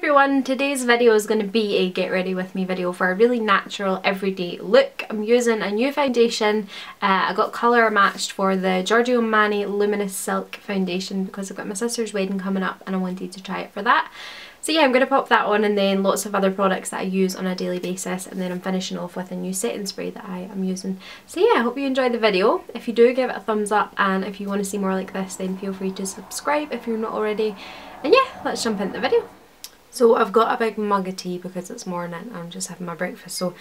everyone, today's video is going to be a get ready with me video for a really natural everyday look. I'm using a new foundation. I got colour matched for the Giorgio Armani Luminous Silk foundation because I've got my sister's wedding coming up and I wanted to try it for that. So yeah, I'm going to pop that on, and then lots of other products that I use on a daily basis, and then I'm finishing off with a new setting spray that I am using. So yeah, I hope you enjoyed the video. If you do, give it a thumbs up, and if you want to see more like this, then feel free to subscribe if you're not already. And yeah, let's jump into the video. So I've got a big mug of tea because it's morning. I'm just having my breakfast, so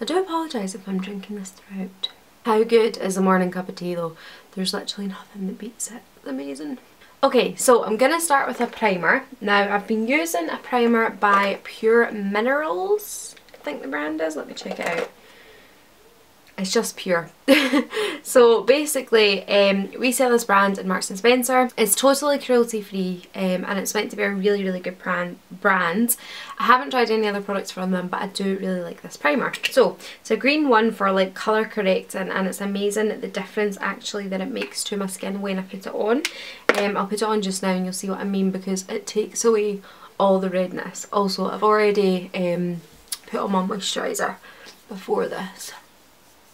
I do apologise if I'm drinking this throughout. How good is a morning cup of tea though? There's literally nothing that beats it. It's amazing. Okay, so I'm going to start with a primer. Now I've been using a primer by Pure Minerals, I think the brand is. Let me check it out. It's just Pure. So basically we sell this brand in Marks and Spencer. It's totally cruelty free and it's meant to be a really good brand. I haven't tried any other products from them, but I do really like this primer. So it's a green one for like colour correcting, and it's amazing the difference actually that it makes to my skin when I put it on. I'll put it on just now and you'll see what I mean, because it takes away all the redness. Also, I've already put on my moisturiser before this.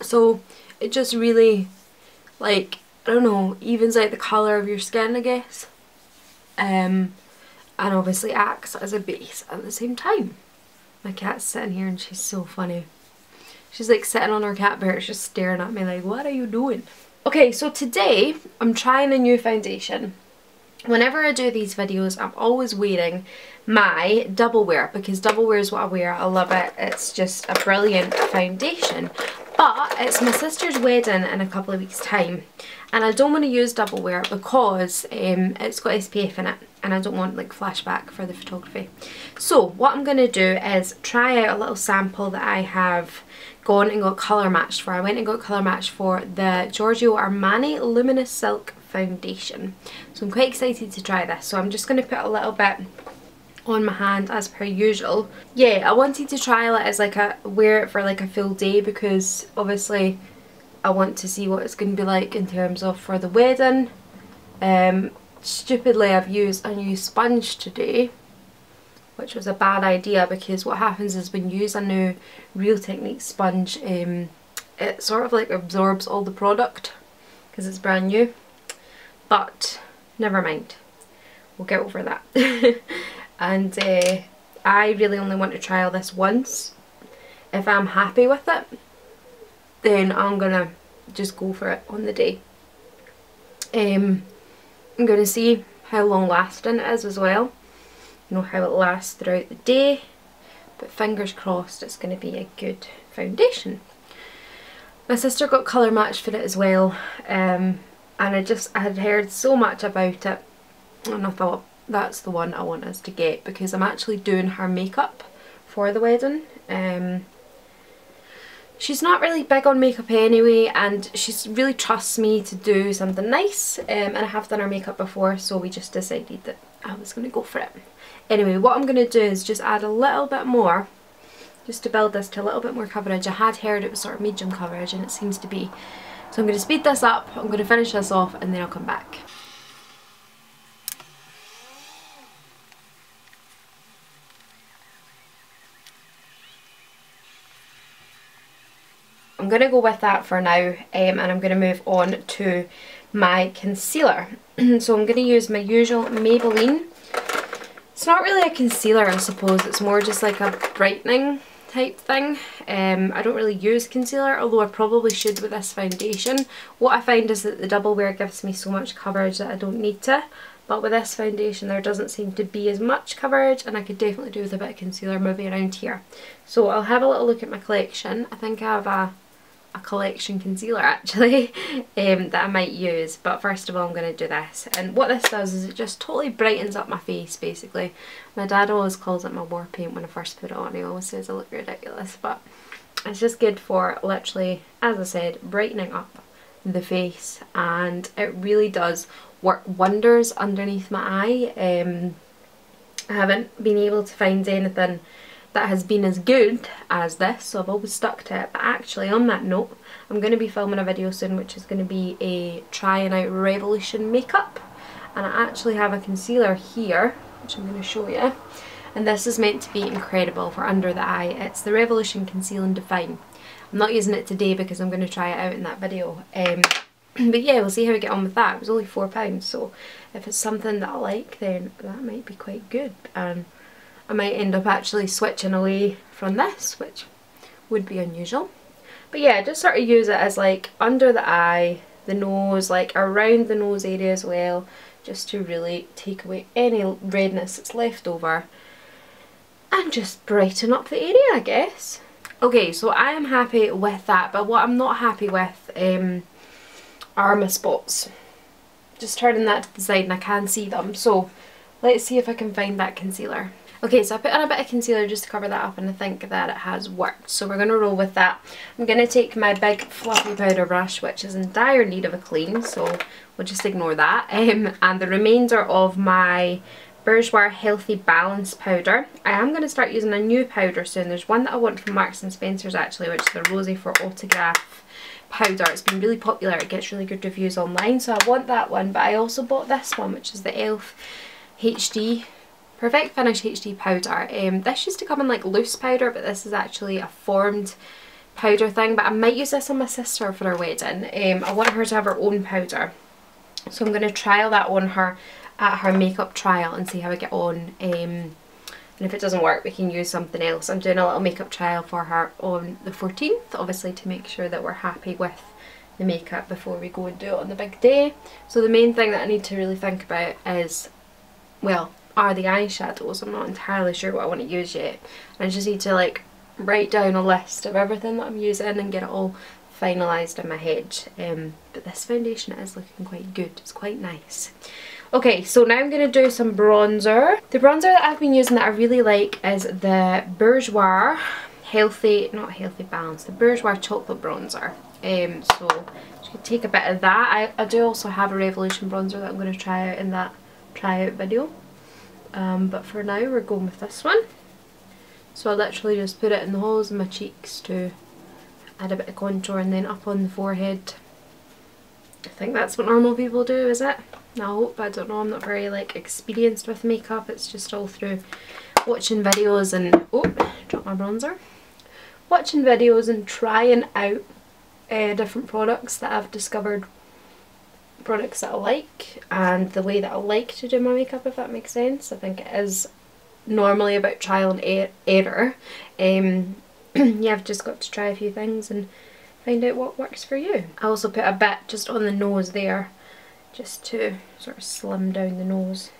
So it just really, like, I don't know, evens out the colour of your skin, I guess. And obviously acts as a base at the same time. My cat's sitting here and she's so funny. She's like sitting on her cat bear, just staring at me like, what are you doing? Okay, so today I'm trying a new foundation. Whenever I do these videos, I'm always wearing my double wear, because double wear is what I wear. I love it. It's just a brilliant foundation. But it's my sister's wedding in a couple of weeks' time, and I don't want to use double wear because it's got SPF in it, and I don't want like flashback for the photography. So what I'm going to do is try out a little sample that I have gone and got colour matched for. I went and got colour matched for the Giorgio Armani Luminous Silk foundation. So I'm quite excited to try this. So I'm just going to put a little bit on my hand as per usual. Yeah, I wanted to trial it as like wear it for like a full day, because obviously I want to see what it's going to be like in terms of for the wedding. Stupidly I've used a new sponge today, which was a bad idea, because what happens is when you use a new Real Technique sponge, it sort of like absorbs all the product because it's brand new. But never mind, we'll get over that. And I really only want to trial this once. If I'm happy with it, then I'm gonna just go for it on the day. I'm gonna see how long lasting it is as well. You know, how it lasts throughout the day. But fingers crossed it's gonna be a good foundation. My sister got colour matched for it as well. And I had heard so much about it, and I thought that's the one I want us to get, because I'm actually doing her makeup for the wedding. She's not really big on makeup anyway, and she really trusts me to do something nice, and I have done her makeup before, so we just decided that I was going to go for it. Anyway, what I'm going to do is just add a little bit more, just to build this to a little bit more coverage. I had heard it was sort of medium coverage, and it seems to be. So I'm going to speed this up, I'm going to finish this off, and then I'll come back. I'm going to go with that for now, and I'm going to move on to my concealer. So I'm going to use my usual Maybelline. It's not really a concealer, I suppose, it's more just like a brightening type thing. I don't really use concealer, although I probably should with this foundation. What I find is that the double wear gives me so much coverage that I don't need to, but with this foundation there doesn't seem to be as much coverage, and I could definitely do with a bit of concealer maybe around here. So I'll have a little look at my collection. I think I have a collection concealer actually that I might use, but first of all I'm going to do this. And what this does is it just totally brightens up my face basically. My dad always calls it my war paint when I first put it on. He always says I look ridiculous, but it's just good for literally, as I said, brightening up the face, and it really does work wonders underneath my eye. I haven't been able to find anything that has been as good as this, so I've always stuck to it. But actually, on that note, I'm going to be filming a video soon which is going to be a trying out Revolution makeup, and I actually have a concealer here which I'm going to show you, and this is meant to be incredible for under the eye. It's the Revolution Conceal and Define. I'm not using it today because I'm going to try it out in that video. But yeah, we'll see how we get on with that. It was only £4, so if it's something that I like, then that might be quite good. And I might end up actually switching away from this, which would be unusual. But yeah, just sort of use it as like under the eye, the nose, like around the nose area as well, just to really take away any redness that's left over and just brighten up the area, I guess. Okay, so I am happy with that, but what I'm not happy with are my spots. Just turning that to the side and I can see them, so let's see if I can find that concealer. Okay, so I put on a bit of concealer just to cover that up, and I think that it has worked, so we're going to roll with that. I'm going to take my big fluffy powder brush, which is in dire need of a clean, so we'll just ignore that, and the remainder of my Bourjois Healthy Balance powder. I am going to start using a new powder soon. There's one that I want from Marks and Spencer's actually, which is the Rosy for Autograph powder. It's been really popular, it gets really good reviews online, so I want that one. But I also bought this one, which is the e.l.f. HD Perfect Finish HD powder. This used to come in like loose powder, but this is actually a formed powder thing. But I might use this on my sister for her wedding. I want her to have her own powder, so I'm going to trial that on her at her makeup trial and see how I get on. And if it doesn't work, we can use something else. I'm doing a little makeup trial for her on the 14th, obviously to make sure that we're happy with the makeup before we go and do it on the big day. So the main thing that I need to really think about is, well, are the eyeshadows. I'm not entirely sure what I want to use yet. I just need to like write down a list of everything that I'm using and get it all finalised in my head. But this foundation is looking quite good, it's quite nice. Okay, so now I'm going to do some bronzer. The bronzer that I've been using that I really like is the Bourjois not Healthy Balance, the Bourjois Chocolate Bronzer. So just gonna take a bit of that. I do also have a Revolution bronzer that I'm going to try out in that try out video. But for now we're going with this one. So I literally just put it in the holes in my cheeks to add a bit of contour, and then up on the forehead. I think that's what normal people do, is it? I hope, I don't know, I'm not very like experienced with makeup, it's just all through watching videos and, oh, dropped my bronzer. Watching videos and trying out different products that I've discovered, products that I like, and the way that I like to do my makeup, if that makes sense. I think it is normally about trial and error. Yeah, I've just got to try a few things and find out what works for you. I also put a bit just on the nose there, just to sort of slim down the nose.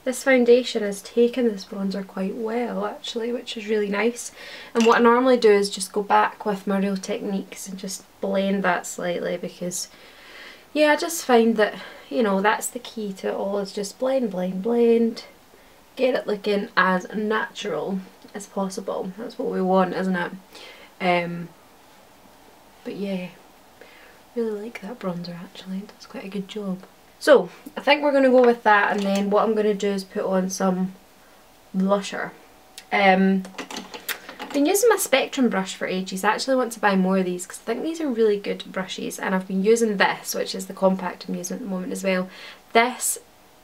This foundation has taken this bronzer quite well actually, which is really nice. And what I normally do is just go back with my Real Techniques and just blend that slightly, because yeah, I just find that, you know, that's the key to it all, is just blend, blend, blend. Get it looking as natural as possible. That's what we want, isn't it? But yeah, really like that bronzer actually, it does quite a good job. So I think we're going to go with that, and then what I'm going to do is put on some blusher. I've been using my Spectrum brush for ages. I actually want to buy more of these because I think these are really good brushes, and I've been using this, which is the compact I'm using at the moment as well. This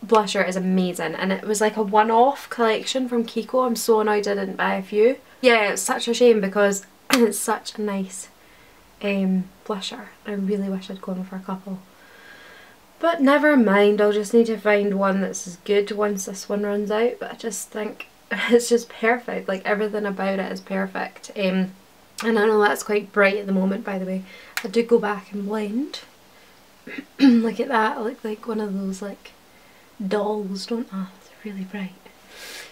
blusher is amazing, and it was like a one-off collection from Kiko. I'm so annoyed I didn't buy a few. Yeah, it's such a shame because it's such a nice blusher. I really wish I'd gone for a couple. But never mind, I'll just need to find one that's as good once this one runs out. But I just think it's just perfect, like everything about it is perfect. And I know that's quite bright at the moment, by the way. I do go back and blend. Look at that, I look like one of those like dolls, don't I? It's really bright.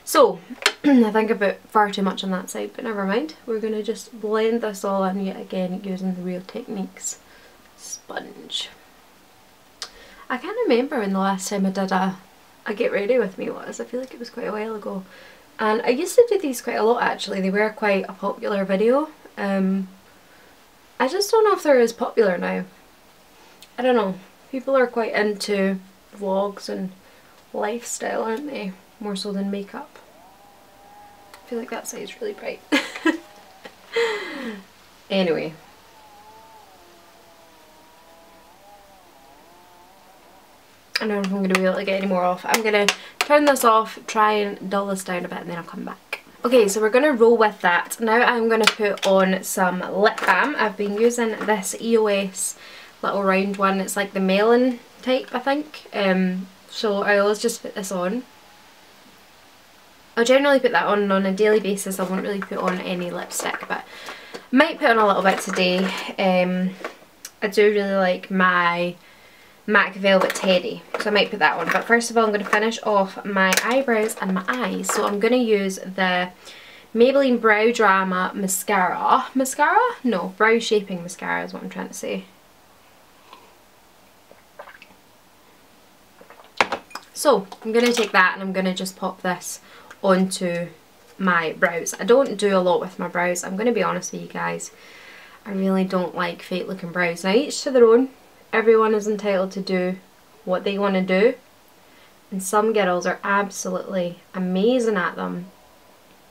So, I think I put far too much on that side, but never mind. We're going to just blend this all in yet again using the Real Techniques sponge. I can't remember when the last time I did a get ready with me was. I feel like it was quite a while ago. And I used to do these quite a lot actually. They were quite a popular video. I just don't know if they're as popular now. I don't know. People are quite into vlogs and lifestyle, aren't they? More so than makeup. I feel like that side's really bright. I don't know if I'm going to be able to get any more off. I'm going to turn this off, try and dull this down a bit, and then I'll come back. Okay, so we're going to roll with that. Now I'm going to put on some lip balm. I've been using this EOS little round one. It's like the melon type, I think. So I always just put this on. I'll generally put that on a daily basis. I won't really put on any lipstick, but I might put on a little bit today. I do really like my MAC Velvet Teddy, so I might put that on. But first of all, I'm going to finish off my eyebrows and my eyes. So I'm going to use the Maybelline Brow Drama Mascara. Mascara? No, Brow Shaping Mascara is what I'm trying to say. So I'm going to take that and I'm going to just pop this onto my brows. I don't do a lot with my brows. I'm going to be honest with you guys. I really don't like fake looking brows. Now each to their own. Everyone is entitled to do what they want to do, and some girls are absolutely amazing at them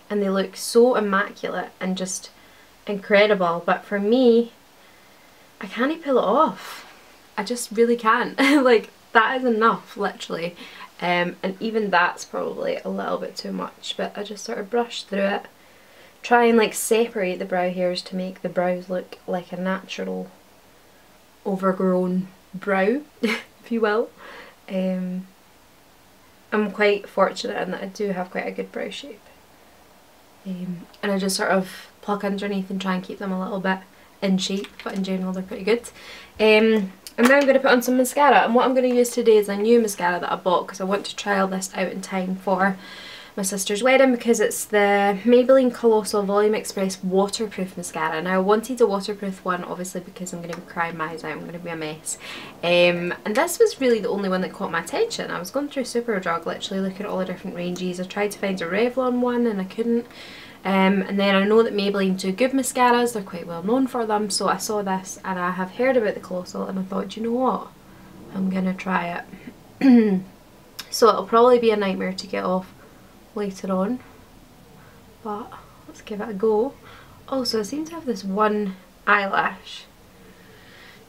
and they look so immaculate and just incredible, but for me, I can't pull it off. I just really can't. Like, that is enough, literally, and even that's probably a little bit too much, but I just sort of brush through it, try and like separate the brow hairs to make the brows look like a natural overgrown brow, if you will. I'm quite fortunate in that I do have quite a good brow shape, and I just sort of pluck underneath and try and keep them a little bit in shape, but in general they're pretty good. And now I'm going to put on some mascara, and what I'm going to use today is a new mascara that I bought because I want to trial this out in time for my sister's wedding, because it's the Maybelline Colossal Volume Express Waterproof Mascara. Now I wanted a waterproof one obviously because I'm going to be crying my eyes out, I'm going to be a mess. And this was really the only one that caught my attention. I was going through Superdrug literally looking at all the different ranges. I tried to find a Revlon one and I couldn't. And then I know that Maybelline do good mascaras, they're quite well known for them, so I saw this and I have heard about the Colossal and I thought, do you know what, I'm going to try it. So it'll probably be a nightmare to get off later on, but let's give it a go. Also, I seem to have this one eyelash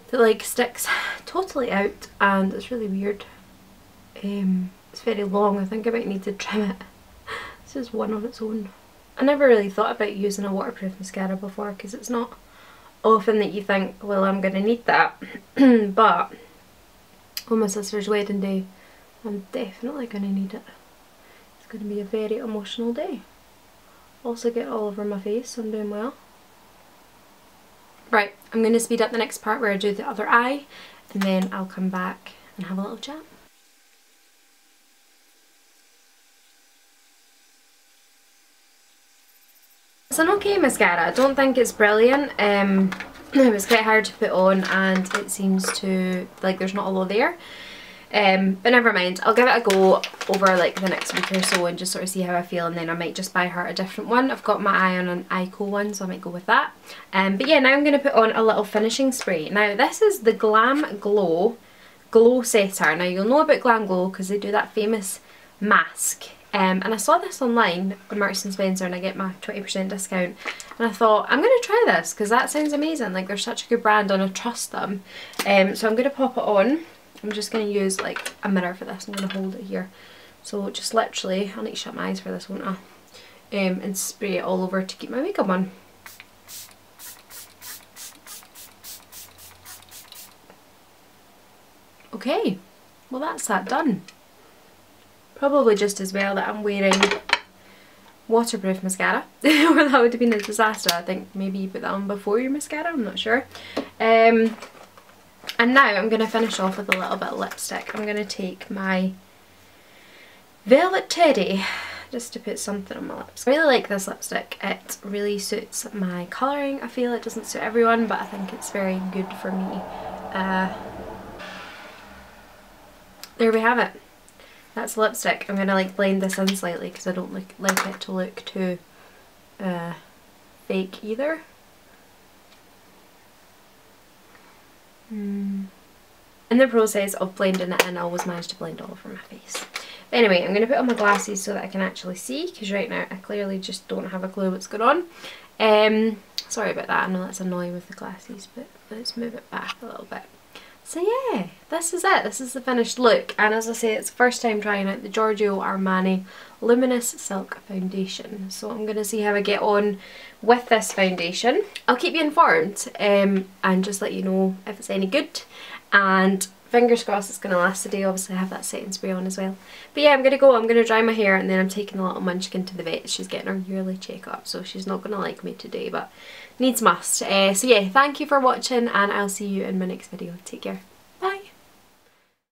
that like sticks totally out and it's really weird. It's very long. I think I might need to trim it. This is one on its own. I never really thought about using a waterproof mascara before because it's not often that you think, well, I'm going to need that. But on my sister's wedding day, I'm definitely going to need it. Going to be a very emotional day. Also get all over my face, so I'm doing well. Right, I'm going to speed up the next part where I do the other eye, and then I'll come back and have a little chat. It's an okay mascara. I don't think it's brilliant. It was quite hard to put on and it seems to, like, there's not a lot there. But never mind, I'll give it a go over like the next week or so and just sort of see how I feel, and then I might just buy her a different one. I've got my eye on an Ico one, so I might go with that. But yeah, now I'm going to put on a little finishing spray. Now this is the Glam Glow Glow Setter. Now you'll know about Glam Glow because they do that famous mask. And I saw this online on Marks & Spencer and I get my 20% discount. And I thought, I'm going to try this because that sounds amazing. Like, they're such a good brand and I trust them. So I'm going to pop it on. I'm just going to use like a mirror for this. I'm going to hold it here. So just literally, I'll need to shut my eyes for this, won't I? And spray it all over to keep my makeup on. Okay, well that's that done. Probably just as well that I'm wearing waterproof mascara, or that would have been a disaster. I think maybe you put that on before your mascara, I'm not sure. And now I'm going to finish off with a little bit of lipstick. I'm going to take my Velvet Teddy just to put something on my lips. I really like this lipstick. It really suits my colouring. I feel it doesn't suit everyone, but I think it's very good for me. There we have it. That's lipstick. I'm going to like blend this in slightly because I don't like it to look too fake either. In the process of blending it in, I always manage to blend all over my face. But anyway, I'm going to put on my glasses so that I can actually see, because right now I clearly just don't have a clue what's going on. Sorry about that, I know that's annoying with the glasses, but let's move it back a little bit. So yeah, this is it. This is the finished look, and as I say, it's the first time trying out the Giorgio Armani Luminous Silk Foundation. So I'm going to see how I get on with this foundation. I'll keep you informed and just let you know if it's any good, and fingers crossed it's going to last the day. Obviously I have that setting spray on as well. But yeah, I'm going to go, I'm going to dry my hair, and then I'm taking the little munchkin to the vet. She's getting her yearly checkup, so she's not going to like me today, but needs must. So yeah, thank you for watching, and I'll see you in my next video. Take care.